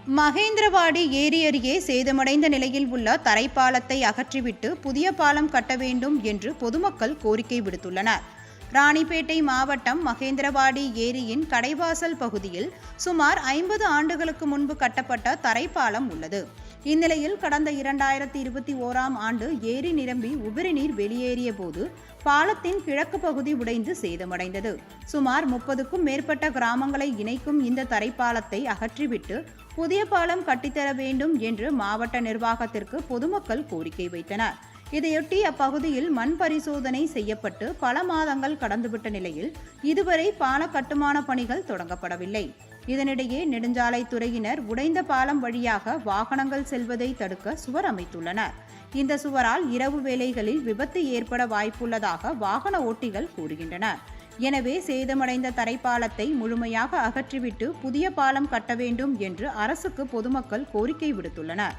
மகேந்திரவாடி ஏரி அருகே சேதமடைந்த நிலையில் உள்ள தரைப்பாலத்தை அகற்றிவிட்டு புதிய பாலம் கட்ட வேண்டும் என்று பொதுமக்கள் கோரிக்கை விடுத்துள்ளனர். ராணிப்பேட்டை மாவட்டம் மகேந்திரவாடி ஏரியின் கடைவாசல் பகுதியில் சுமார் 50 ஆண்டுகளுக்கு முன்பு கட்டப்பட்ட தரைப்பாலம் உள்ளது. இந்நிலையில் கடந்த 2021ஆம் ஆண்டு ஏரி நிரம்பி உபரி நீர் வெளியேறிய போது பாலத்தின் கிழக்கு பகுதி உடைந்து சேதமடைந்தது. சுமார் 30க்கும் மேற்பட்ட கிராமங்களை இணைக்கும் இந்த தரைப்பாலத்தை அகற்றிவிட்டு புதிய பாலம் கட்டித்தர வேண்டும் என்று மாவட்ட நிர்வாகத்திற்கு பொதுமக்கள் கோரிக்கை வைத்தனர். இதையொட்டி அப்பகுதியில் மண் பரிசோதனை செய்யப்பட்டு பல மாதங்கள் கடந்துவிட்ட நிலையில் இதுவரை பால கட்டுமான பணிகள் தொடங்கப்படவில்லை. இதனிடையே நெடுஞ்சாலைத்துறையினர் உடைந்த பாலம் வழியாக வாகனங்கள் செல்வதை தடுக்க சுவர் அமைத்துள்ளனர். இந்த சுவரால் இரவு வேளைகளில் விபத்து ஏற்பட வாய்ப்புள்ளதாக வாகன ஓட்டிகள் கூறுகின்றனர். எனவே சேதமடைந்த தரைப்பாலத்தை முழுமையாக அகற்றிவிட்டு புதிய பாலம் கட்ட வேண்டும் என்று அரசுக்கு பொதுமக்கள் கோரிக்கை விடுத்துள்ளனர்.